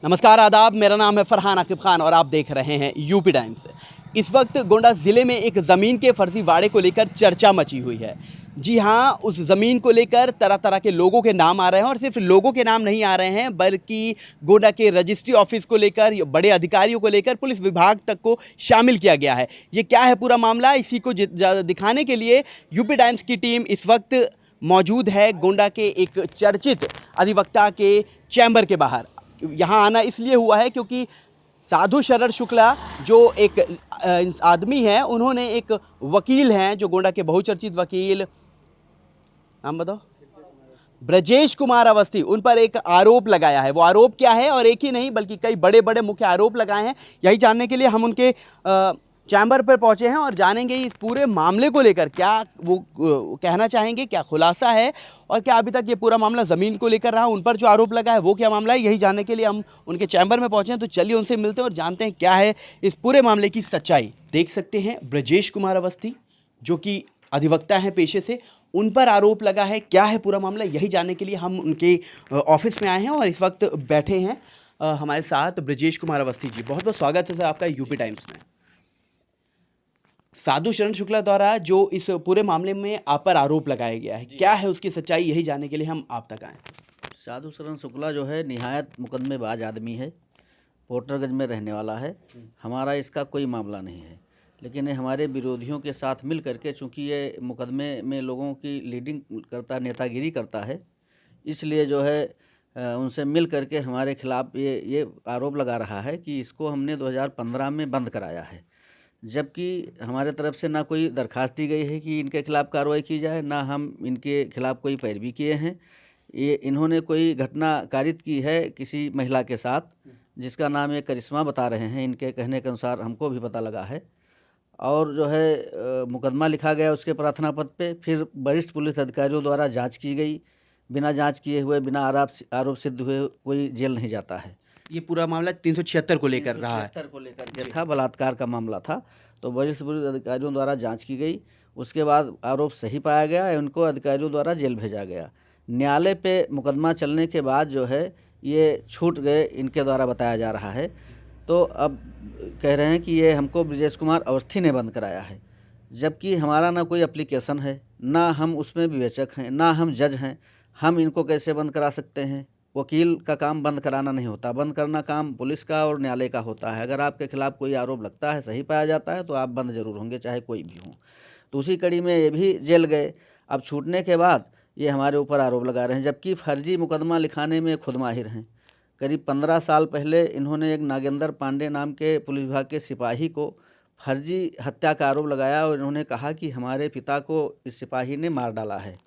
नमस्कार आदाब, मेरा नाम है फरहान आकिब खान और आप देख रहे हैं यूपी टाइम्स। इस वक्त गोंडा ज़िले में एक ज़मीन के फर्जीवाड़े को लेकर चर्चा मची हुई है। जी हाँ, उस ज़मीन को लेकर तरह तरह के लोगों के नाम आ रहे हैं और सिर्फ लोगों के नाम नहीं आ रहे हैं बल्कि गोंडा के रजिस्ट्री ऑफिस को लेकर, बड़े अधिकारियों को लेकर पुलिस विभाग तक को शामिल किया गया है। ये क्या है पूरा मामला, इसी को दिखाने के लिए यूपी टाइम्स की टीम इस वक्त मौजूद है गोंडा के एक चर्चित अधिवक्ता के चैम्बर के बाहर। यहाँ आना इसलिए हुआ है क्योंकि साधु शरण शुक्ला जो एक आदमी है, उन्होंने एक वकील हैं जो गोंडा के बहुचर्चित वकील, नाम बताओ, ब्रजेश कुमार अवस्थी, उन पर एक आरोप लगाया है। वो आरोप क्या है, और एक ही नहीं बल्कि कई बड़े बड़े मुख्य आरोप लगाए हैं। यही जानने के लिए हम उनके चैम्बर पर पहुंचे हैं और जानेंगे इस पूरे मामले को लेकर क्या वो कहना चाहेंगे, क्या खुलासा है और क्या अभी तक ये पूरा मामला ज़मीन को लेकर रहा, उन पर जो आरोप लगा है वो क्या मामला है। यही जानने के लिए हम उनके चैम्बर में पहुंचे हैं। तो चलिए उनसे मिलते हैं और जानते हैं क्या है इस पूरे मामले की सच्चाई। देख सकते हैं ब्रजेश कुमार अवस्थी जो कि अधिवक्ता हैं पेशे से, उन पर आरोप लगा है। क्या है पूरा मामला, यही जानने के लिए हम उनके ऑफिस में आए हैं और इस वक्त बैठे हैं हमारे साथ ब्रजेश कुमार अवस्थी जी। बहुत बहुत स्वागत है सर आपका यूपी टाइम्स में। साधु शरण शुक्ला द्वारा जो इस पूरे मामले में आप पर आरोप लगाया गया है, क्या है उसकी सच्चाई, यही जानने के लिए हम आप तक आए। साधु शरण शुक्ला जो है निहायत मुकदमेबाज आदमी है, पोटरगंज में रहने वाला है। हमारा इसका कोई मामला नहीं है, लेकिन ये हमारे विरोधियों के साथ मिल करके, चूँकि ये मुकदमे में लोगों की लीडिंग करता, नेतागिरी करता है, इसलिए जो है उनसे मिल करके हमारे खिलाफ ये आरोप लगा रहा है कि इसको हमने 2015 में बंद कराया है, जबकि हमारे तरफ से ना कोई दरखास्त दी गई है कि इनके खिलाफ़ कार्रवाई की जाए, ना हम इनके खिलाफ़ कोई पैरवी किए हैं। ये इन्होंने कोई घटना कारित की है किसी महिला के साथ, जिसका नाम ये करिश्मा बता रहे हैं, इनके कहने के अनुसार हमको भी पता लगा है। और जो है मुकदमा लिखा गया उसके प्रार्थना पत्र पे, फिर वरिष्ठ पुलिस अधिकारियों द्वारा जाँच की गई। बिना जाँच किए हुए, बिना आरोप सिद्ध हुए कोई जेल नहीं जाता है। ये पूरा मामला 376 को लेकर रहा है। 376 को लेकर के था, बलात्कार का मामला था। तो वरिष्ठ पुलिस अधिकारियों द्वारा जांच की गई, उसके बाद आरोप सही पाया गया, उनको अधिकारियों द्वारा जेल भेजा गया। न्यायालय पे मुकदमा चलने के बाद जो है ये छूट गए, इनके द्वारा बताया जा रहा है। तो अब कह रहे हैं कि ये हमको ब्रजेश कुमार अवस्थी ने बंद कराया है, जबकि हमारा ना कोई एप्लीकेशन है, ना हम उसमें विवेचक हैं, ना हम जज हैं। हम इनको कैसे बंद करा सकते हैं? वकील का काम बंद कराना नहीं होता, बंद करना काम पुलिस का और न्यायालय का होता है। अगर आपके खिलाफ़ कोई आरोप लगता है, सही पाया जाता है, तो आप बंद जरूर होंगे, चाहे कोई भी हो। तो उसी कड़ी में ये भी जेल गए। अब छूटने के बाद ये हमारे ऊपर आरोप लगा रहे हैं, जबकि फर्जी मुकदमा लिखाने में खुद माहिर हैं। करीब 15 साल पहले इन्होंने एक नागेंद्र पांडे नाम के पुलिस विभाग के सिपाही को फर्जी हत्या का आरोप लगाया और इन्होंने कहा कि हमारे पिता को इस सिपाही ने मार डाला है,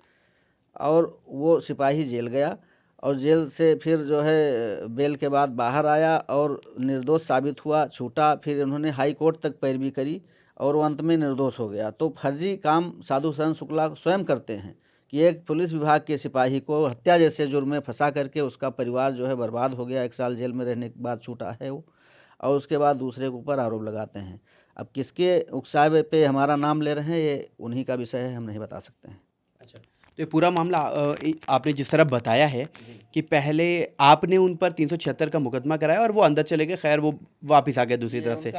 और वो सिपाही जेल गया और जेल से फिर जो है बेल के बाद बाहर आया और निर्दोष साबित हुआ, छूटा। फिर उन्होंने हाई कोर्ट तक पैरवी करी और वो अंत में निर्दोष हो गया। तो फर्जी काम साधु शरण शुक्ला स्वयं करते हैं कि एक पुलिस विभाग के सिपाही को हत्या जैसे जुर्म में फंसा करके उसका परिवार जो है बर्बाद हो गया, 1 साल जेल में रहने के बाद छूटा है वो, और उसके बाद दूसरे के ऊपर आरोप लगाते हैं। अब किसके उकसावे पे हमारा नाम ले रहे हैं, ये उन्हीं का विषय है, हम नहीं बता सकते हैं। अच्छा, तो ये पूरा मामला आपने जिस तरह बताया है कि पहले आपने उन पर 376 का मुकदमा कराया और वो अंदर चले गए, खैर वो वापस आ गए दूसरी तरफ से,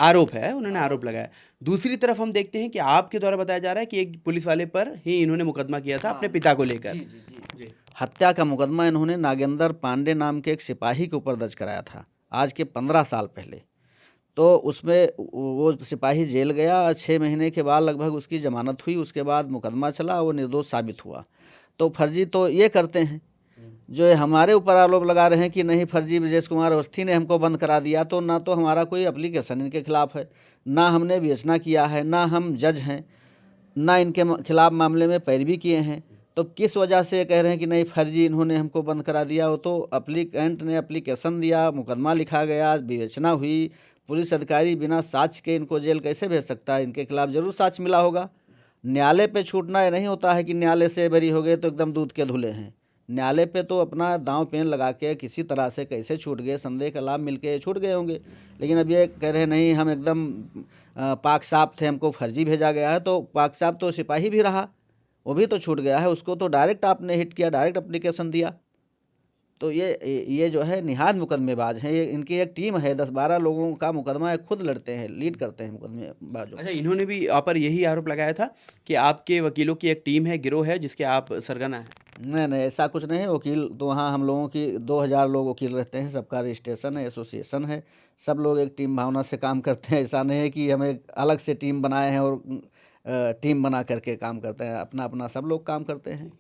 आरोप है, उन्होंने आरोप लगाया। दूसरी तरफ हम देखते हैं कि आपके द्वारा बताया जा रहा है कि एक पुलिस वाले पर ही इन्होंने मुकदमा किया था अपने पिता को लेकर। जी। हत्या का मुकदमा इन्होंने नागेंद्र पांडे नाम के एक सिपाही के ऊपर दर्ज कराया था, आज के 15 साल पहले। तो उसमें वो सिपाही जेल गया और 6 महीने के बाद लगभग उसकी ज़मानत हुई, उसके बाद मुकदमा चला, वो निर्दोष साबित हुआ। तो फर्जी तो ये करते हैं, जो हमारे ऊपर आरोप लगा रहे हैं कि नहीं फर्जी ब्रजेश कुमार अवस्थी ने हमको बंद करा दिया। तो ना तो हमारा कोई एप्लीकेशन इनके खिलाफ़ है, ना हमने विवेचना किया है, ना हम जज हैं, ना इनके खिलाफ़ मामले में पैरवी किए हैं। तो किस वजह से कह रहे हैं कि नहीं फर्जी इन्होंने हमको बंद करा दिया? वो तो एप्लीकेंट ने एप्लीकेशन दिया, मुकदमा लिखा गया, विवेचना हुई, पुलिस अधिकारी बिना साक्ष्य के इनको जेल कैसे भेज सकता है? इनके खिलाफ़ जरूर साक्ष्य मिला होगा। न्यायालय पे छूटना नहीं होता है कि न्यायालय से बरी हो गए तो एकदम दूध के धुले हैं। न्यायालय पे तो अपना दांव पेन लगा के किसी तरह से कैसे छूट गए, संदेह का लाभ मिलके छूट गए होंगे। लेकिन अब ये कह रहे नहीं हम एकदम पाक साफ थे, हमको फर्जी भेजा गया है। तो पाक साफ तो सिपाही भी रहा, वो भी तो छूट गया है, उसको तो डायरेक्ट आपने हिट किया, डायरेक्ट एप्लीकेशन दिया। तो ये जो है निहायत मुकदमेबाज हैं। ये इनकी एक टीम है, 10-12 लोगों का मुकदमा, खुद लड़ते हैं, लीड करते हैं मुकदमेबाजों। अच्छा, इन्होंने भी आप पर यही आरोप लगाया था कि आपके वकीलों की एक टीम है, गिरोह है, जिसके आप सरगना हैं। नहीं नहीं, ऐसा कुछ नहीं है। वकील तो वहाँ हम लोगों की 2000 लोग वकील रहते हैं, सबका रजिस्ट्रेशन है, एसोसिएशन है, सब लोग एक टीम भावना से काम करते हैं। ऐसा नहीं है कि हमें अलग से टीम बनाए हैं और टीम बना करके काम करते हैं, अपना अपना सब लोग काम करते हैं।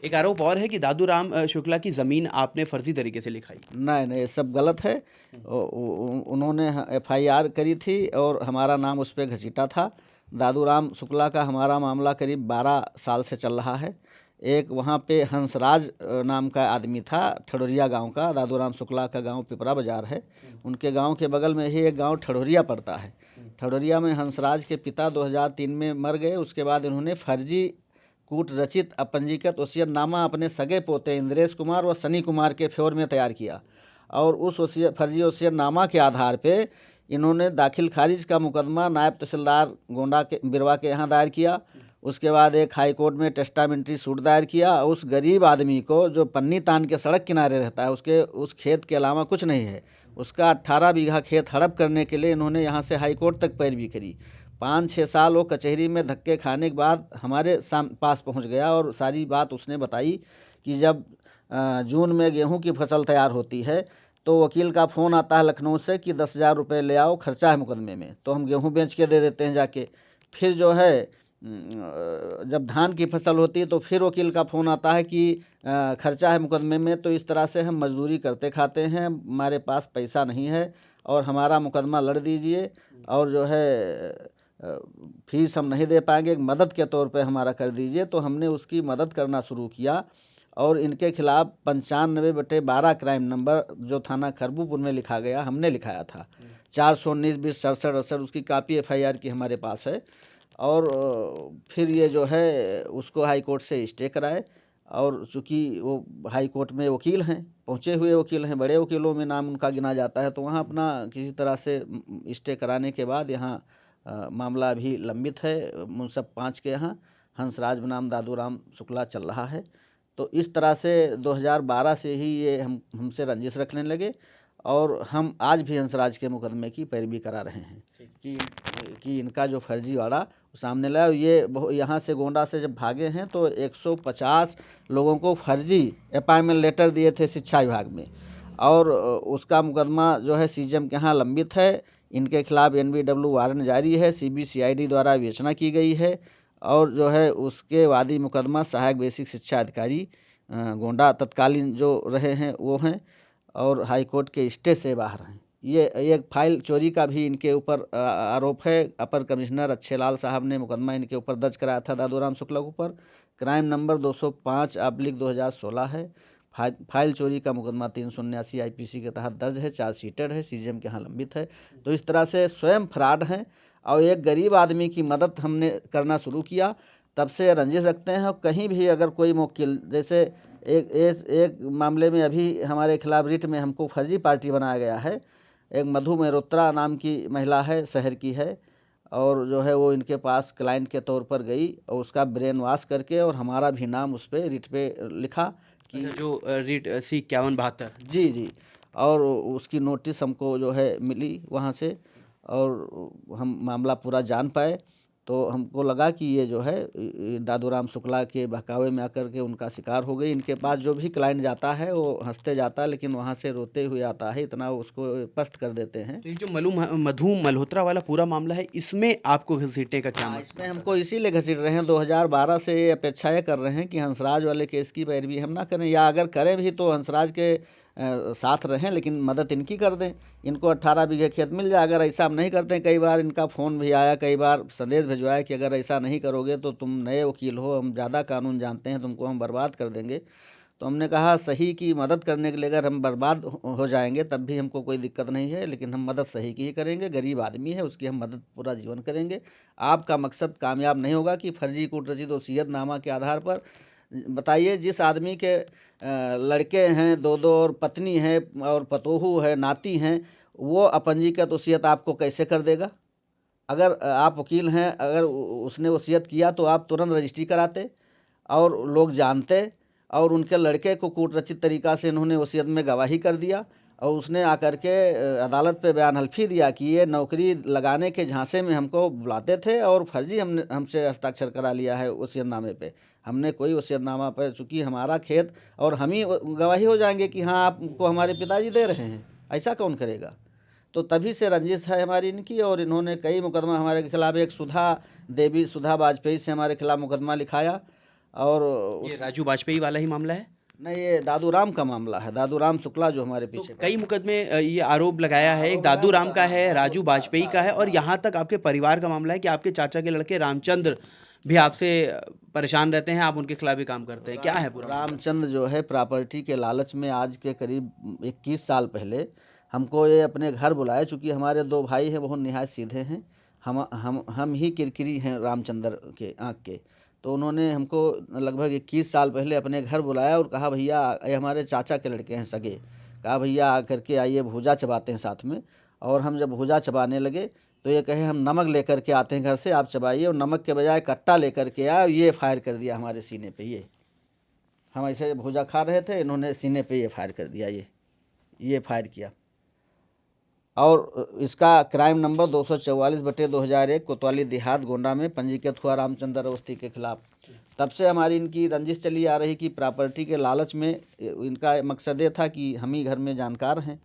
एक आरोप और है कि दादूराम शुक्ला की ज़मीन आपने फर्जी तरीके से लिखाई। नहीं नहीं, ये सब गलत है। उन्होंने FIR करी थी और हमारा नाम उस पर घसीटा था। दादूराम शुक्ला का हमारा मामला करीब 12 साल से चल रहा है। एक वहाँ पे हंसराज नाम का आदमी था, ठडोरिया गांव का। दादूराम शुक्ला का गांव पिपरा बाजार है, उनके गांव के बगल में ही एक गांव ठडोरिया पड़ता है। ठडोरिया में हंसराज के पिता 2003 में मर गए। उसके बाद इन्होंने फर्जी कूट रचित अपंजीकृत वसीयतनामा अपने सगे पोते इंद्रेश कुमार व सनी कुमार के फेवर में तैयार किया और उस फर्जी वसीयतनामा के आधार पे इन्होंने दाखिल खारिज का मुकदमा नायब तहसीलदार गोंडा के बिरवा के यहाँ दायर किया। उसके बाद एक हाई कोर्ट में टेस्टामेंट्री सूट दायर किया। उस गरीब आदमी को जो पन्नी तान के सड़क किनारे रहता है, उसके उस खेत के अलावा कुछ नहीं है, उसका 18 बीघा खेत हड़प करने के लिए इन्होंने यहाँ से हाई कोर्ट तक पैरवी करी। 5-6 साल वो कचहरी में धक्के खाने के बाद हमारे पास पहुंच गया और सारी बात उसने बताई कि जब जून में गेहूं की फसल तैयार होती है तो वकील का फ़ोन आता है लखनऊ से कि 10,000 रुपये ले आओ, खर्चा है मुकदमे में। तो हम गेहूं बेच के दे देते हैं जाके। फिर जो है जब धान की फसल होती है तो फिर वकील का फ़ोन आता है कि खर्चा है मुकदमे में। तो इस तरह से हम मजदूरी करते खाते हैं, हमारे पास पैसा नहीं है और हमारा मुकदमा लड़ दीजिए और जो है फीस हम नहीं दे पाएंगे, मदद के तौर पे हमारा कर दीजिए। तो हमने उसकी मदद करना शुरू किया और इनके खिलाफ 95/12 क्राइम नंबर जो थाना खरबूपुर में लिखा गया, हमने लिखाया था। 419 20 67 68 उसकी कापी FIR की हमारे पास है। और फिर ये जो है उसको हाई कोर्ट से स्टे कराए और चूँकि वो हाई कोर्ट में वकील हैं, पहुँचे हुए वकील हैं, बड़े वकीलों में नाम उनका गिना जाता है, तो वहाँ अपना किसी तरह से स्टे कराने के बाद यहाँ मामला अभी लंबित है मुंसब 5 के यहाँ। हंसराज बनाम दादूराम शुक्ला चल रहा है। तो इस तरह से 2012 से ही ये हमसे रंजिश रखने लगे और हम आज भी हंसराज के मुकदमे की पैरवी करा रहे हैं कि इनका जो फर्जी वाड़ा सामने लाया। ये यहाँ से गोंडा से जब भागे हैं तो 150 लोगों को फर्जी अपॉइंटमेंट लेटर दिए थे शिक्षा विभाग में और उसका मुकदमा जो है CJM के यहाँ लंबित है। इनके खिलाफ NBW वारंट जारी है, CBCID द्वारा विवेचना की गई है और जो है उसके वादी मुकदमा सहायक बेसिक शिक्षा अधिकारी गोंडा तत्कालीन जो रहे हैं वो हैं और हाई कोर्ट के स्टे से बाहर हैं। ये एक फाइल चोरी का भी इनके ऊपर आरोप है। अपर कमिश्नर अच्छेलाल साहब ने मुकदमा इनके ऊपर दर्ज कराया था दादूराम शुक्ला के ऊपर। क्राइम नंबर 205/2016 है। फाइल चोरी का मुकदमा 379 IPC के तहत दर्ज है, चार्जशीटेड है, CJM के यहाँ लंबित है। तो इस तरह से स्वयं फ्रॉड हैं और एक गरीब आदमी की मदद हमने करना शुरू किया, तब से रंजिश रखते हैं। और कहीं भी अगर कोई मुवक्किल, जैसे एक मामले में अभी हमारे खिलाफ रिट में हमको फर्जी पार्टी बनाया गया है। एक मधु मेहरोत्रा नाम की महिला है, शहर की है और जो है वो इनके पास क्लाइंट के तौर पर गई और उसका ब्रेन वॉश करके और हमारा भी नाम उस पर रिट पे लिखा कि जो रिट C5172 जी और उसकी नोटिस हमको जो है मिली वहाँ से और हम मामला पूरा जान पाए। तो हमको लगा कि ये जो है दादूराम शुक्ला के बहकावे में आकर के उनका शिकार हो गई। इनके पास जो भी क्लाइंट जाता है वो हंसते जाता है लेकिन वहाँ से रोते हुए आता है, इतना उसको स्पष्ट कर देते हैं। तो ये जो मधु मल्होत्रा वाला पूरा मामला है, इसमें आपको घसीटने का क्या मतलब? इसमें हमको इसीलिए घसीट रहे हैं, 2012 से ये अपेक्षा ये कर रहे हैं कि हंसराज वाले केस की पैरवी हम ना करें, या अगर करें भी तो हंसराज के साथ रहें लेकिन मदद इनकी कर दें, इनको 18 बीघे खेत मिल जाए। अगर ऐसा हम नहीं करते, कई बार इनका फ़ोन भी आया, कई बार संदेश भिजवाया कि अगर ऐसा नहीं करोगे तो तुम नए वकील हो, हम ज़्यादा कानून जानते हैं, तुमको हम बर्बाद कर देंगे। तो हमने कहा सही की मदद करने के लिए अगर हम बर्बाद हो जाएंगे तब भी हमको कोई दिक्कत नहीं है, लेकिन हम मदद सही की ही करेंगे। गरीब आदमी है, उसकी हम मदद पूरा जीवन करेंगे। आपका मकसद कामयाब नहीं होगा कि फर्जी कूट रचित वसीयतनामा के आधार पर, बताइए जिस आदमी के लड़के हैं, 2-2 और पत्नी है और पतोहू है, नाती हैं, वो अपंजीकृत वसीयत आपको कैसे कर देगा? अगर आप वकील हैं, अगर उसने वसीयत किया तो आप तुरंत रजिस्ट्री कराते और लोग जानते और उनके लड़के को कूटरचित तरीक़ा से इन्होंने वसीयत में गवाही कर दिया और उसने आकर के अदालत पे बयान हल्फी दिया कि ये नौकरी लगाने के झांसे में हमको बुलाते थे और फर्जी हमसे हस्ताक्षर करा लिया है वसीयतनामे पे। हमने कोई वसीयतनामा पर, चूँकि हमारा खेत और हम ही गवाही हो जाएंगे कि हाँ आपको हमारे पिताजी दे रहे हैं, ऐसा कौन करेगा। तो तभी से रंजिश है हमारी इनकी, और इन्होंने कई मुकदमा हमारे खिलाफ, एक सुधा वाजपेयी से हमारे खिलाफ मुकदमा लिखाया। और ये राजू वाजपेयी वाला ही मामला है? नहीं, ये दादू राम का मामला है, दादू राम शुक्ला जो हमारे पीछे तो कई मुकदमे ये आरोप लगाया है, एक दादू राम का है, राजू वाजपेयी का है, और यहाँ तक आपके परिवार का मामला है कि आपके चाचा के लड़के रामचंद्र भी आपसे परेशान रहते हैं, आप उनके खिलाफ भी काम करते हैं। क्या है पूरा? रामचंद्र जो है प्रॉपर्टी के लालच में आज के करीब 21 साल पहले हमको ये अपने घर बुलाया। चूँकि हमारे 2 भाई हैं, बहुत निहायत सीधे हैं, हम ही किरकिरी हैं रामचंद्र के आँख के। तो उन्होंने हमको लगभग 21 साल पहले अपने घर बुलाया और कहा भैया, ये हमारे चाचा के लड़के हैं सगे, कहा भैया आकर के आइए भूजा चबाते हैं साथ में। और हम जब भूजा चबाने लगे तो ये कहे हम नमक लेकर के आते हैं घर से, आप चबाइए। और नमक के बजाय कट्टा लेकर के आया, ये फायर कर दिया हमारे सीने पे। ये हम ऐसे भूजा खा रहे थे, इन्होंने सीने पे ये फायर कर दिया, ये फायर किया। और इसका क्राइम नंबर 244/2001 कोतवाली देहात गोंडा में पंजीकृत हुआ रामचंद्र अवस्थी के खिलाफ। तब से हमारी इनकी रंजिश चली आ रही कि प्रॉपर्टी के लालच में इनका मकसद ये था कि हम ही घर में जानकार हैं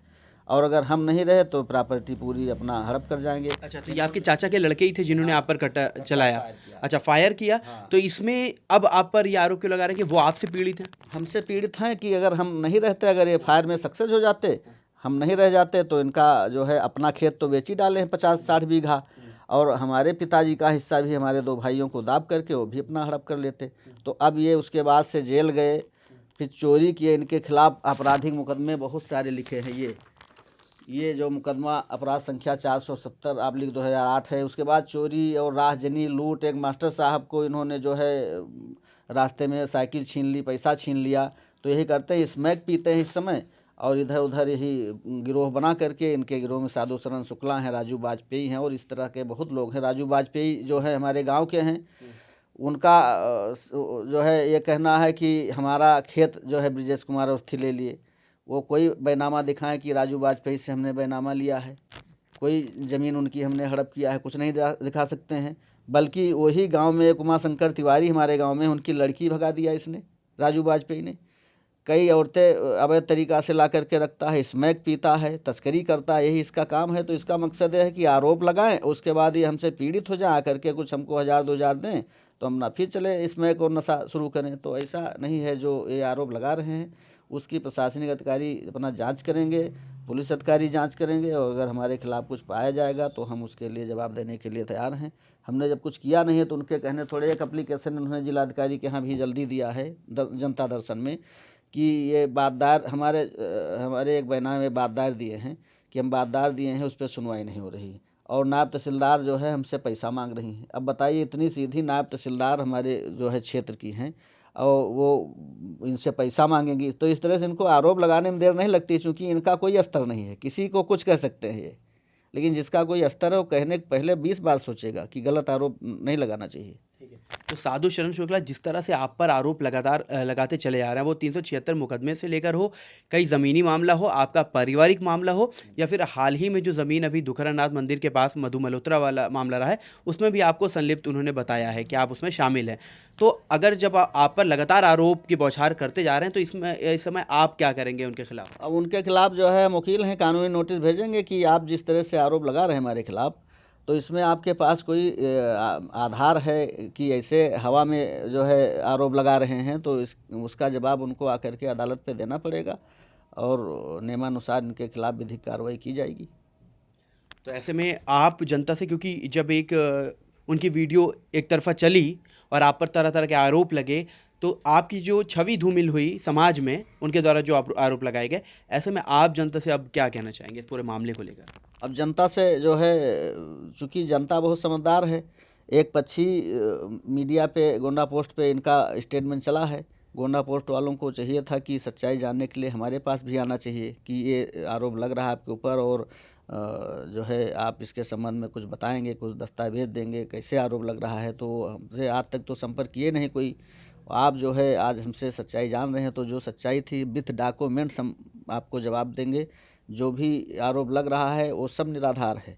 और अगर हम नहीं रहे तो प्रॉपर्टी पूरी अपना हड़प कर जाएंगे। अच्छा, तो ये आपके चाचा के लड़के ही थे जिन्होंने आप पर कट्टा चलाया? अच्छा, फायर किया। तो इसमें अब आप पर ये आरोप क्यों लगा रहे हैं कि वो आपसे पीड़ित हैं? हमसे पीड़ित हैं कि अगर हम नहीं रहते, अगर ये फायर में सक्सेस हो जाते, हम नहीं रह जाते, तो इनका जो है अपना खेत तो बेच ही डाले हैं 50-60 बीघा, और हमारे पिताजी का हिस्सा भी हमारे 2 भाइयों को दाब करके वो भी अपना हड़प कर लेते। तो अब ये उसके बाद से जेल गए, फिर चोरी किए। इनके खिलाफ आपराधिक मुकदमे बहुत सारे लिखे हैं। ये जो मुकदमा अपराध संख्या 470/2008 है। उसके बाद चोरी और राहजनी लूट, एक मास्टर साहब को इन्होंने जो है रास्ते में साइकिल छीन ली, पैसा छीन लिया। तो यही करते हैं, स्मैक पीते हैं इस समय और इधर उधर यही गिरोह बना करके। इनके गिरोह में साधु शरण शुक्ला हैं, राजू वाजपेयी हैं और इस तरह के बहुत लोग हैं। राजू वाजपेयी जो है हमारे गांव के हैं, उनका जो है ये कहना है कि हमारा खेत जो है ब्रिजेश कुमार अवस्थी ले लिए। वो कोई बैनामा दिखाएं कि राजू वाजपेयी से हमने बैनामा लिया है, कोई ज़मीन उनकी हमने हड़प किया है, कुछ नहीं दिखा सकते हैं। बल्कि वही गांव में एक उमाशंकर तिवारी हमारे गांव में, उनकी लड़की भगा दिया इसने, राजू वाजपेयी ने। कई औरतें अवैध तरीक़ा से ला करके रखता है, स्मैक पीता है, तस्करी करता है, यही इसका काम है। तो इसका मकसद है कि आरोप लगाएं, उसके बाद ये हमसे पीड़ित हो जाए, आकर के कुछ हमको 1000-2000 दें तो हम ना फिर चले स्मैक और नशा शुरू करें। तो ऐसा नहीं है जो ये आरोप लगा रहे हैं। उसकी प्रशासनिक अधिकारी अपना जांच करेंगे, पुलिस अधिकारी जांच करेंगे, और अगर हमारे खिलाफ कुछ पाया जाएगा तो हम उसके लिए जवाब देने के लिए तैयार हैं। हमने जब कुछ किया नहीं है तो उनके कहने थोड़े, एक एप्लीकेशन उन्होंने जिलाधिकारी के यहाँ भी जल्दी दिया है जनता दर्शन में कि ये बातदार हमारे एक बयान में बातदार दिए हैं कि हम बातदार दिए हैं, उस पर सुनवाई नहीं हो रही। और नायब तहसीलदार जो है हमसे पैसा मांग रही हैं। अब बताइए, इतनी सीधी नायब तहसीलदार हमारे जो है क्षेत्र की हैं और वो इनसे पैसा मांगेंगी। तो इस तरह से इनको आरोप लगाने में देर नहीं लगती, क्योंकि इनका कोई स्तर नहीं है। किसी को कुछ कह सकते हैं ये, लेकिन जिसका कोई स्तर है वो कहने के पहले 20 बार सोचेगा कि गलत आरोप नहीं लगाना चाहिए। ठीक है। तो साधु शरण शुक्ला, जिस तरह से आप पर आरोप लगातार लगाते चले आ रहे हैं, वो 376 मुकदमे से लेकर हो, कई ज़मीनी मामला हो, आपका पारिवारिक मामला हो, या फिर हाल ही में जो ज़मीन अभी दुखरानाथ मंदिर के पास मधु मल्होत्रा वाला मामला रहा है, उसमें भी आपको संलिप्त उन्होंने बताया है कि आप उसमें शामिल हैं। तो अगर जब आप पर लगातार आरोप की बौछार करते जा रहे हैं तो इस समय आप क्या करेंगे उनके खिलाफ? अब उनके खिलाफ जो है वकील हैं, कानूनी नोटिस भेजेंगे कि आप जिस तरह से आरोप लगा रहे हैं हमारे खिलाफ, तो इसमें आपके पास कोई आधार है कि ऐसे हवा में जो है आरोप लगा रहे हैं, तो उसका जवाब उनको आकर के अदालत पे देना पड़ेगा और नियमानुसार इनके खिलाफ विधिक कार्रवाई की जाएगी। तो ऐसे में आप जनता से, क्योंकि जब एक उनकी वीडियो एक तरफा चली और आप पर तरह तरह के आरोप लगे, तो आपकी जो छवि धूमिल हुई समाज में उनके द्वारा जो आरोप लगाए गए, ऐसे में आप जनता से अब क्या कहना चाहेंगे इस पूरे मामले को लेकर? अब जनता से जो है, चूँकि जनता बहुत समझदार है, एक पक्षी मीडिया पे गोंडा पोस्ट पे इनका स्टेटमेंट चला है। गोंडा पोस्ट वालों को चाहिए था कि सच्चाई जानने के लिए हमारे पास भी आना चाहिए कि ये आरोप लग रहा है आपके ऊपर, और जो है आप इसके संबंध में कुछ बताएंगे, कुछ दस्तावेज देंगे, कैसे आरोप लग रहा है। तो हमसे आज तक तो संपर्क किए नहीं कोई, आप जो है आज हमसे सच्चाई जान रहे हैं, तो जो सच्चाई थी विथ डॉक्यूमेंट्स हम आपको जवाब देंगे। जो भी आरोप लग रहा है वो सब निराधार है।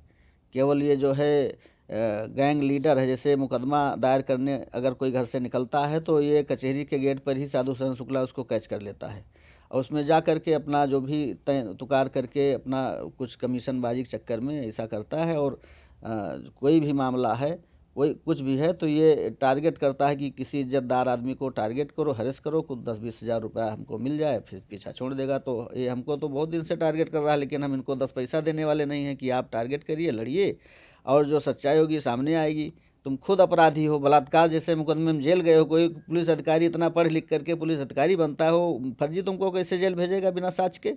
केवल ये जो है गैंग लीडर है, जैसे मुकदमा दायर करने अगर कोई घर से निकलता है तो ये कचहरी के गेट पर ही साधु शरण शुक्ला उसको कैच कर लेता है और उसमें जा करके अपना जो भी तय तुकार करके अपना कुछ कमीशनबाजी के चक्कर में ऐसा करता है। और कोई भी मामला है, कोई कुछ भी है, तो ये टारगेट करता है कि किसी इज्जतदार आदमी को टारगेट करो, हरेस करो, कुछ 10-20 हज़ार रुपया हमको मिल जाए, फिर पीछा छोड़ देगा। तो ये हमको तो बहुत दिन से टारगेट कर रहा है, लेकिन हम इनको 10 पैसा देने वाले नहीं हैं कि आप टारगेट करिए, लड़िए और जो सच्चाई होगी सामने आएगी। तुम खुद अपराधी हो, बलात्कार जैसे मुकदमे में जेल गए हो, कोई पुलिस अधिकारी इतना पढ़ लिख करके पुलिस अधिकारी बनता हो, फर्जी तुमको कैसे जेल भेजेगा बिना साक्ष्य के?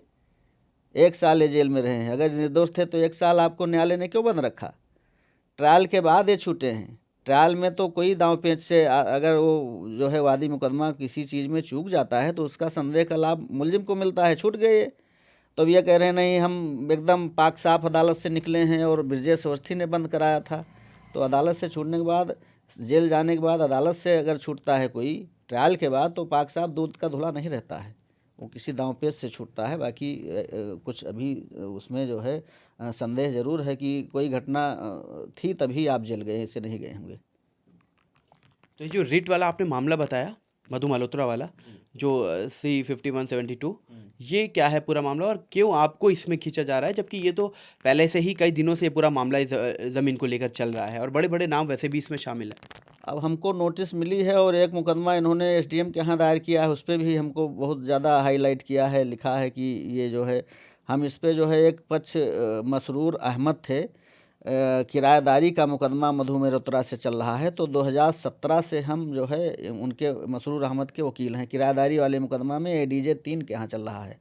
1 साल ये जेल में रहे हैं, अगर निर्दोष थे तो 1 साल आपको न्यायालय ने क्यों बंद रखा? ट्रायल के बाद ये छूटे हैं। ट्रायल में तो कोई दांव पेच से अगर वो जो है वादी मुकदमा किसी चीज़ में चूक जाता है तो उसका संदेह का लाभ मुलजिम को मिलता है, छूट गए ये। तो अब ये कह रहे हैं नहीं हम एकदम पाक साफ अदालत से निकले हैं और ब्रजेश अवस्थी ने बंद कराया था। तो अदालत से छूटने के बाद, जेल जाने के बाद अदालत से अगर छूटता है कोई ट्रायल के बाद, तो पाक साफ दूध का धुला नहीं रहता है, वो किसी दांवपेच से छूटता है। बाकी कुछ अभी उसमें जो है संदेह जरूर है कि कोई घटना थी तभी आप जेल गए, ऐसे नहीं गए होंगे। तो ये जो रिट वाला आपने मामला बताया, मधु मल्होत्रा वाला, जो C-5172, ये क्या है पूरा मामला और क्यों आपको इसमें खींचा जा रहा है, जबकि ये तो पहले से ही कई दिनों से पूरा मामला इस ज़मीन को लेकर चल रहा है और बड़े बड़े नाम वैसे भी इसमें शामिल है? अब हमको नोटिस मिली है और एक मुकदमा इन्होंने एसडीएम के यहाँ दायर किया है, उस पर भी हमको बहुत ज़्यादा हाईलाइट किया है, लिखा है कि ये जो है हम इस पे जो है एक पक्ष मसरूर अहमद थे, किराएदारी का मुकदमा मधु मल्होत्रा से चल रहा है। तो 2017 से हम जो है उनके मसरूर अहमद के वकील हैं। किराएदारी वाले मुकदमा में ADJ 3 के यहाँ चल रहा है।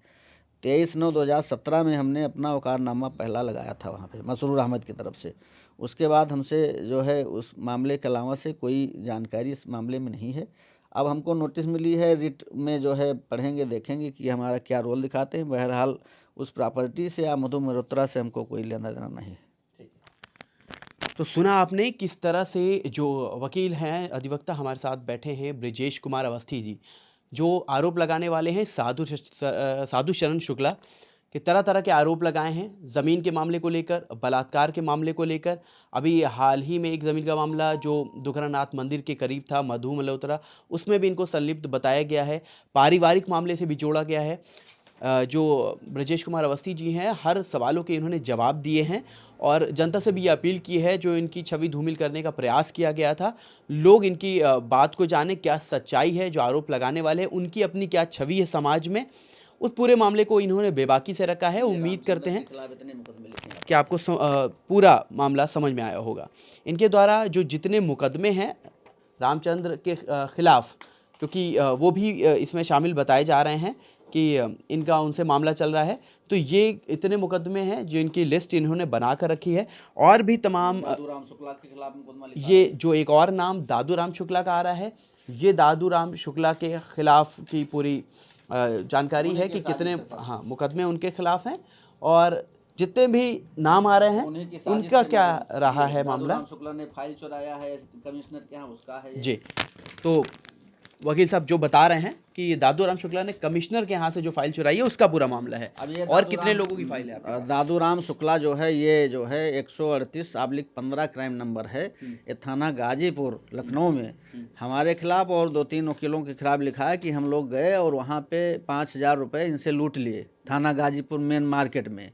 23/9/2017 में हमने अपना वकारनामा पहला लगाया था वहाँ पे मसरूर अहमद की तरफ से। उसके बाद हमसे जो है उस मामले के अलावा से कोई जानकारी इस मामले में नहीं है। अब हमको नोटिस मिली है, रिट में जो है पढ़ेंगे, देखेंगे कि हमारा क्या रोल दिखाते हैं। बहरहाल उस प्रॉपर्टी से या मधु मल्होत्रा से हमको कोई लेना देना नहीं है। तो सुना आपने किस तरह से जो वकील हैं, अधिवक्ता हमारे साथ बैठे हैं ब्रजेश कुमार अवस्थी जी, जो आरोप लगाने वाले हैं साधु शरण शुक्ला के तरह तरह के आरोप लगाए हैं ज़मीन के मामले को लेकर, बलात्कार के मामले को लेकर। अभी हाल ही में एक ज़मीन का मामला जो दुखरानाथ मंदिर के करीब था, मधु मल्होत्रा, उसमें भी इनको संलिप्त बताया गया है। पारिवारिक मामले से भी जोड़ा गया है। जो ब्रजेश कुमार अवस्थी जी हैं, हर सवालों के इन्होंने जवाब दिए हैं और जनता से भी ये अपील की है, जो इनकी छवि धूमिल करने का प्रयास किया गया था, लोग इनकी बात को जाने, क्या सच्चाई है, जो आरोप लगाने वाले हैं उनकी अपनी क्या छवि है समाज में। उस पूरे मामले को इन्होंने बेबाकी से रखा है। उम्मीद करते हैं कि आपको पूरा मामला समझ में आया होगा। इनके द्वारा जो जितने मुकदमे हैं रामचंद्र के खिलाफ, क्योंकि वो भी इसमें शामिल बताए जा रहे हैं कि इनका उनसे मामला चल रहा है, तो ये इतने मुकदमे हैं जो इनकी लिस्ट इन्होंने बना कर रखी है। और भी तमाम दादू राम शुक्ला के खिलाफ मुकदमा लिखा ये जो एक और नाम दादू राम शुक्ला का आ रहा है, ये दादू राम शुक्ला के खिलाफ की पूरी जानकारी है कि कितने मुकदमे उनके खिलाफ हैं और जितने भी नाम आ रहे हैं उनका क्या रहा है मामला। राम शुक्ला ने फाइल चुराया है कमिश्नर के यहाँ, उसका है जी। तो वकील साहब जो बता रहे हैं कि ये दादू राम शुक्ला ने कमिश्नर के यहाँ से जो फाइल चुराई है उसका पूरा मामला है। और कितने लोगों की फाइल है? दादू राम शुक्ला जो है ये जो है 138/15 क्राइम नंबर है। ये थाना गाजीपुर लखनऊ में हमारे खिलाफ और 2-3 वकीलों के खिलाफ लिखा है कि हम लोग गए और वहाँ पे 5,000 रुपये इनसे लूट लिए थाना गाजीपुर मेन मार्केट में,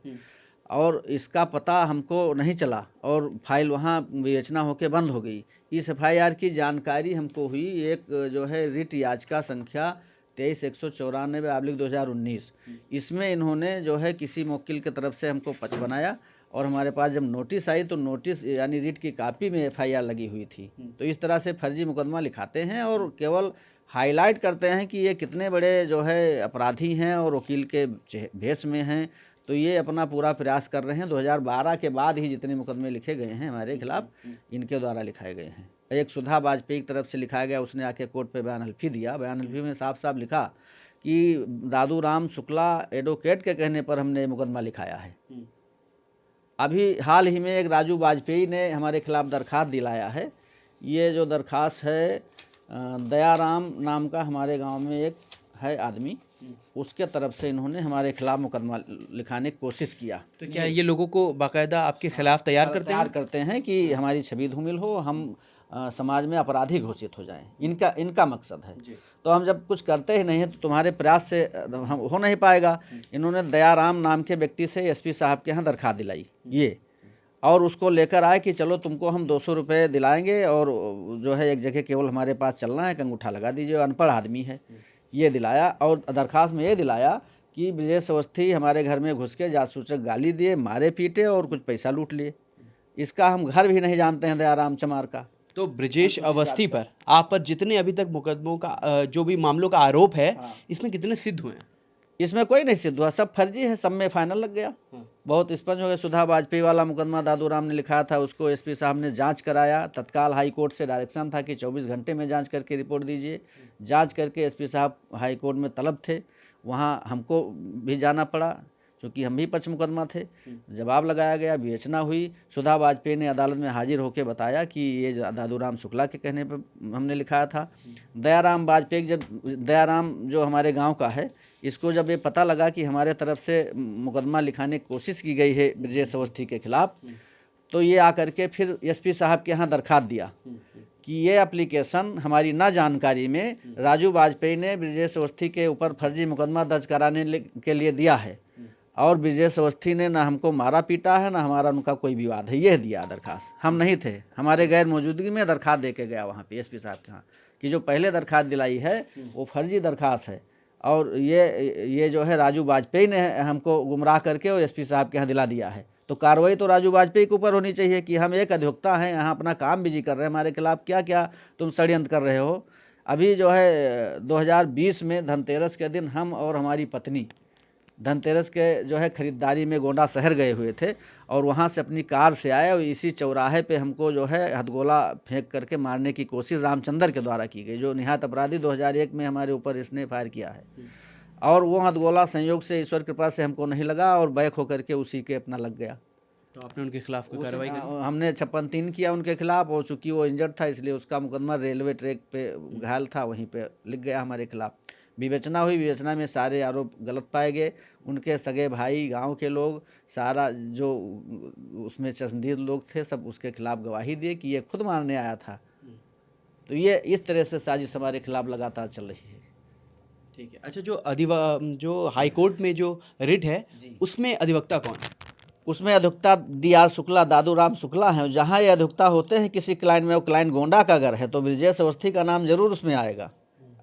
और इसका पता हमको नहीं चला और फाइल वहाँ विवेचना होकर बंद हो गई। इस FIR की जानकारी हमको हुई एक जो है रिट याचिका संख्या 23/194/2019। इसमें इन्होंने जो है किसी वकील की तरफ से हमको पक्ष बनाया और हमारे पास जब नोटिस आई तो नोटिस यानी रिट की कॉपी में FIR लगी हुई थी। तो इस तरह से फर्जी मुकदमा लिखाते हैं और केवल हाईलाइट करते हैं कि ये कितने बड़े जो है अपराधी हैं और वकील के भेष में हैं। तो ये अपना पूरा प्रयास कर रहे हैं। 2012 के बाद ही जितने मुकदमे लिखे गए हैं हमारे खिलाफ इनके द्वारा लिखाए गए हैं। एक सुधा वाजपेयी की तरफ से लिखाया गया, उसने आके कोर्ट पे बयान हल्फी दिया। बयान हल्फी में साफ साफ लिखा कि दादू राम शुक्ला एडवोकेट के कहने पर हमने मुकदमा लिखाया है। अभी हाल ही में एक राजू वाजपेयी ने हमारे खिलाफ दरख्वास्त दिलाया है। ये जो दरख्वास्त है दयाराम नाम का हमारे गांव में एक है आदमी, उसके तरफ से इन्होंने हमारे खिलाफ मुकदमा लिखाने की कोशिश किया। तो क्या ये लोगों को बाकायदा आपके खिलाफ तैयार करते हैं कि हमारी छवि धूमिल हो, हम समाज में अपराधी घोषित हो जाएं, इनका मकसद है। तो हम जब कुछ करते ही नहीं है तो तुम्हारे प्रयास से हम हो नहीं पाएगा। इन्होंने दयाराम नाम के व्यक्ति से एसपी साहब के यहाँ दरखास्त दिलाई ये, और उसको लेकर आए कि चलो तुमको हम 200 रुपये दिलाएंगे और जो है एक जगह केवल हमारे पास चलना है, अंगूठा लगा दीजिए, अनपढ़ आदमी है। ये दिलाया और दरखास्त में ये दिलाया कि ब्रजेश अवस्थी हमारे घर में घुस के जासूसक गाली दिए, मारे पीटे और कुछ पैसा लूट लिए। इसका हम घर भी नहीं जानते हैं दयाराम चमार का। तो ब्रजेश अवस्थी पर आप पर जितने अभी तक मुकदमों का जो भी मामलों का आरोप है, इसमें कितने सिद्ध हुए हैं? इसमें कोई नहीं सिद्ध हुआ, सब फर्जी है, सब में फाइनल लग गया। बहुत स्पष्ट हो गया। सुधा वाजपेयी वाला मुकदमा दादूराम ने लिखा था, उसको एसपी साहब ने जांच कराया। तत्काल हाई कोर्ट से डायरेक्शन था कि 24 घंटे में जांच करके रिपोर्ट दीजिए। जांच करके एसपी साहब हाई कोर्ट में तलब थे, वहाँ हमको भी जाना पड़ा क्योंकि हम भी पक्ष मुकदमा थे। जवाब लगाया गया, विवेचना हुई। सुधा वाजपेयी ने अदालत में हाजिर होकर बताया कि ये दादूराम शुक्ला के कहने पर हमने लिखाया था। दयाराम जो हमारे गांव का है, इसको जब ये पता लगा कि हमारे तरफ से मुकदमा लिखाने की कोशिश की गई है ब्रजेश अवस्थी के खिलाफ, तो ये आकर के फिर एसपी साहब के यहाँ दरखास्त दिया कि ये एप्लीकेशन हमारी ना जानकारी में राजू वाजपेयी ने ब्रजेश अवस्थी के ऊपर फर्जी मुकदमा दर्ज कराने के लिए दिया है, और ब्रजेश अवस्थी ने ना हमको मारा पीटा है, ना हमारा उनका कोई विवाद है। यह दिया दरखास्त, हम नहीं थे, हमारे गैर मौजूदगी में दरखास्त दे के गया वहाँ पे एसपी साहब के यहाँ कि जो पहले दरखास्त दिलाई है वो फर्जी दरखास्त है, और ये जो है राजू वाजपेयी ने हमको गुमराह करके और एसपी साहब के यहाँ दिला दिया है। तो कार्रवाई तो राजू वाजपेयी के ऊपर होनी चाहिए कि हम एक अधिवक्ता हैं, यहाँ अपना काम बिजी कर रहे हैं, हमारे खिलाफ क्या क्या तुम षड्यंत्र कर रहे हो। अभी जो है 2020 में धनतेरस के दिन हम और हमारी पत्नी धनतेरस के जो है खरीदारी में गोंडा शहर गए हुए थे, और वहाँ से अपनी कार से आए और इसी चौराहे पे हमको जो है हथगोला फेंक करके मारने की कोशिश रामचंद्र के द्वारा की गई, जो निहत्थ अपराधी 2001 में हमारे ऊपर इसने फायर किया है। और वो हथगोला संयोग से ईश्वर कृपा से हमको नहीं लगा और बैक होकर के उसी के अपना लग गया। तो आपने उनके खिलाफ कोई कार्रवाई करी? हमने 56-3 किया उनके खिलाफ, और चूँकि वो इंजर्ड था इसलिए उसका मुकदमा रेलवे ट्रैक पे घायल था, वहीं पे लिख गया हमारे खिलाफ। विवेचना हुई, विवेचना में सारे आरोप गलत पाए गए। उनके सगे भाई, गांव के लोग, सारा जो उसमें चश्मदीद लोग थे, सब उसके खिलाफ गवाही दिए कि ये खुद मारने आया था। तो ये इस तरह से साजिश हमारे खिलाफ लगातार चल रही है। ठीक है। अच्छा, जो हाई कोर्ट में जो रिट है उसमें अधिवक्ता कौन है? उसमें अधिवक्ता DR शुक्ला, दादूराम शुक्ला हैं। जहाँ ये अधिवक्ता होते हैं किसी क्लाइंट में, वो क्लाइंट गोंडा का अगर है तो ब्रजेश अवस्थी का नाम जरूर उसमें आएगा।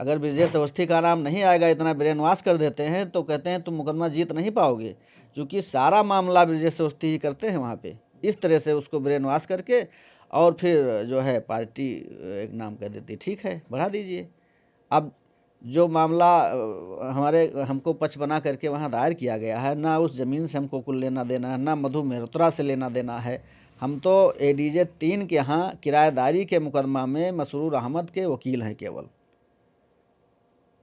अगर ब्रजेश अवस्थी का नाम नहीं आएगा, इतना ब्रेन वॉश कर देते हैं तो कहते हैं तुम मुकदमा जीत नहीं पाओगे, क्योंकि सारा मामला ब्रजेश अवस्थी ही करते हैं वहाँ पे। इस तरह से उसको ब्रेन वॉश करके और फिर जो है पार्टी एक नाम कह देती, ठीक है बढ़ा दीजिए। अब जो मामला हमको पक्ष बना करके वहाँ दायर किया गया है, ना उस ज़मीन से हमको कुछ लेना देना है, ना मधु मेहरोत्रा से लेना देना है। हम तो ADJ 3 के यहाँ किराएदारी के मुकदमा में मसरूर अहमद के वकील हैं केवल।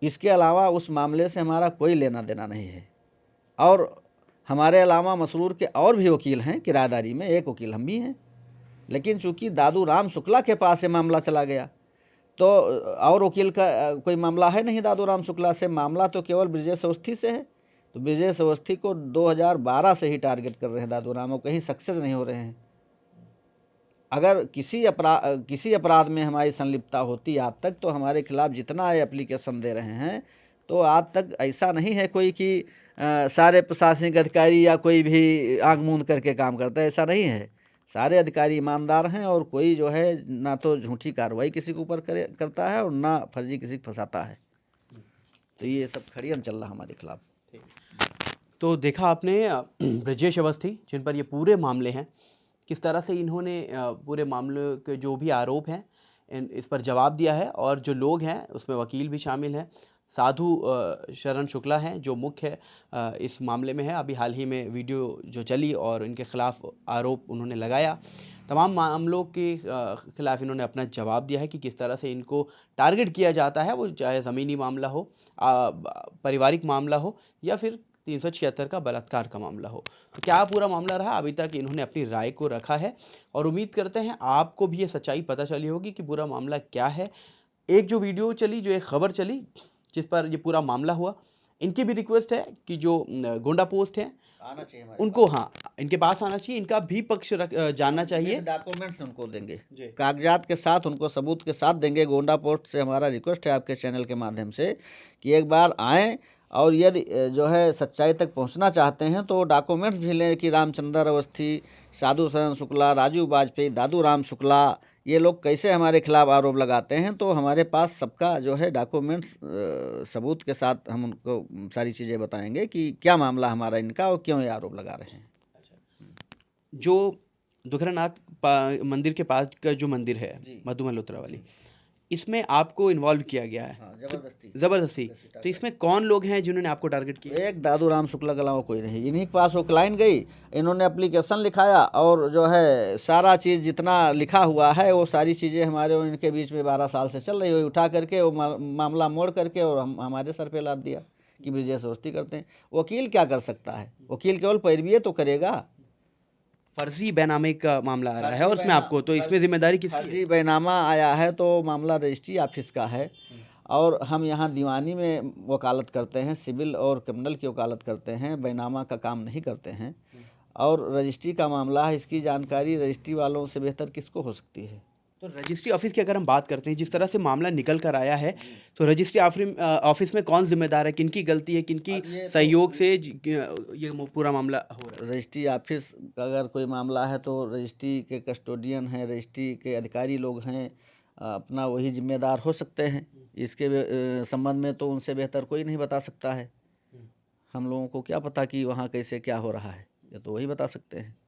इसके अलावा उस मामले से हमारा कोई लेना देना नहीं है। और हमारे अलावा मसरूर के और भी वकील हैं किराएदारी में, एक वकील हम भी हैं। लेकिन चूँकि दादूराम शुक्ला के पास ये मामला चला गया तो और वकील का कोई मामला है नहीं दादूराम शुक्ला से, मामला तो केवल ब्रजेश अवस्थी से है। तो ब्रजेश अवस्थी को 2012 से ही टारगेट कर रहे हैं दादूराम, और कहीं सक्सेस नहीं हो रहे हैं। अगर किसी अपराध में हमारी संलिप्तता होती आज तक, तो हमारे खिलाफ जितना एप्लीकेशन दे रहे हैं, तो आज तक ऐसा नहीं है कोई कि सारे प्रशासनिक अधिकारी या कोई भी आंख मूंद करके काम करता है, ऐसा नहीं है। सारे अधिकारी ईमानदार हैं, और कोई जो है ना तो झूठी कार्रवाई किसी के ऊपर करता है और ना फर्जी किसी को फंसाता है। तो ये सब षड्यंत्र चल रहा हमारे खिलाफ। तो देखा आपने ब्रजेश अवस्थी जिन पर ये पूरे मामले हैं, किस तरह से इन्होंने पूरे मामले के जो भी आरोप हैं इस पर जवाब दिया है। और जो लोग हैं उसमें वकील भी शामिल हैं, साधु शरण शुक्ला हैं जो मुख्य इस मामले में है। अभी हाल ही में वीडियो जो चली और इनके खिलाफ आरोप उन्होंने लगाया, तमाम मामलों के खिलाफ इन्होंने अपना जवाब दिया है कि किस तरह से इनको टारगेट किया जाता है, वो चाहे ज़मीनी मामला हो, पारिवारिक मामला हो, या फिर 376 का बलात्कार का मामला हो। तो क्या पूरा मामला रहा, अभी तक इन्होंने अपनी राय को रखा है, और उम्मीद करते हैं आपको भी ये सच्चाई पता चली होगी कि पूरा मामला क्या है। एक जो वीडियो चली, जो एक खबर चली जिस पर ये पूरा मामला हुआ, इनकी भी रिक्वेस्ट है कि जो गोंडा पोस्ट हैं आना चाहिए हमारे उनको, हाँ, इनके पास आना चाहिए, इनका भी पक्ष जानना चाहिए। डॉक्यूमेंट्स उनको देंगे, जी। कागजात के साथ, उनको सबूत के साथ देंगे। गोंडा पोस्ट से हमारा रिक्वेस्ट है आपके चैनल के माध्यम से कि एक बार आएँ और यदि जो है सच्चाई तक पहुंचना चाहते हैं तो डॉक्यूमेंट्स भी लें कि रामचंद्र अवस्थी, साधु शरण शुक्ला, राजू वाजपेयी, दादू राम शुक्ला, ये लोग कैसे हमारे खिलाफ आरोप लगाते हैं। तो हमारे पास सबका जो है डॉक्यूमेंट्स सबूत के साथ हम उनको सारी चीज़ें बताएंगे कि क्या मामला हमारा इनका और क्यों ये आरोप लगा रहे हैं। जो दुखरानाथ मंदिर के पास का जो मंदिर है जी। मधु मल्होत्रा वाली, इसमें आपको इन्वॉल्व किया गया है। हाँ, ज़बरदस्ती। तो इसमें कौन लोग हैं जिन्होंने आपको टारगेट किया? एक दादू राम शुक्ला के अलावा कोई नहीं। इन्हीं के पास वो क्लाइंट गई, इन्होंने एप्लीकेशन लिखाया और जो है सारा चीज़ जितना लिखा हुआ है वो सारी चीज़ें हमारे और इनके बीच में 12 साल से चल रही है। उठा करके वो मामला मोड़ करके और हमारे सर पे लाद दिया कि ब्रिजेश अवस्थी करते हैं। वकील क्या कर सकता है? वकील केवल पैरवी तो करेगा। फर्जी बैनामे का मामला आ रहा है और उसमें आपको, तो इसमें जिम्मेदारी किसकी है? फर्जी बैनामा आया है तो मामला रजिस्ट्री ऑफिस का है और हम यहाँ दीवानी में वकालत करते हैं, सिविल और क्रिमिनल की वकालत करते हैं, बैनामा का काम नहीं करते हैं। और रजिस्ट्री का मामला है, इसकी जानकारी रजिस्ट्री वालों से बेहतर किसको हो सकती है? तो रजिस्ट्री ऑफिस की अगर हम बात करते हैं, जिस तरह से मामला निकल कर आया है, तो रजिस्ट्री ऑफिस में कौन जिम्मेदार है, किनकी गलती है, किनकी सहयोग से ये पूरा मामला हो रहा है? रजिस्ट्री ऑफिस का अगर कोई मामला है तो रजिस्ट्री के कस्टोडियन हैं, रजिस्ट्री के अधिकारी लोग हैं, अपना वही जिम्मेदार हो सकते हैं। इसके संबंध में तो उनसे बेहतर कोई नहीं बता सकता है। हम लोगों को क्या पता कि वहाँ कैसे क्या हो रहा है, ये तो वही बता सकते हैं।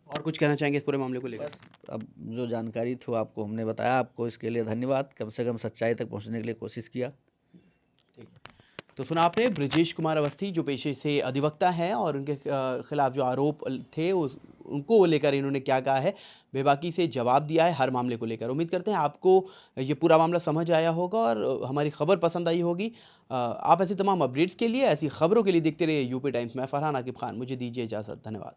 और कुछ कहना चाहेंगे इस पूरे मामले को लेकर? बस अब जो जानकारी थी वो आपको हमने बताया। आपको इसके लिए धन्यवाद। कम से कम सच्चाई तक पहुंचने के लिए कोशिश किया। तो सुना आपने ब्रिजेश कुमार अवस्थी, जो पेशे से अधिवक्ता हैं, और उनके खिलाफ जो आरोप थे उनको लेकर इन्होंने क्या कहा है, बेबाकी से जवाब दिया है हर मामले को लेकर। उम्मीद करते हैं आपको ये पूरा मामला समझ आया होगा और हमारी खबर पसंद आई होगी। आप ऐसी तमाम अपडेट्स के लिए, ऐसी खबरों के लिए देखते रहिए यूपी टाइम्स। मैं फरहान आकिब खान, मुझे दीजिए इजाज़त। धन्यवाद।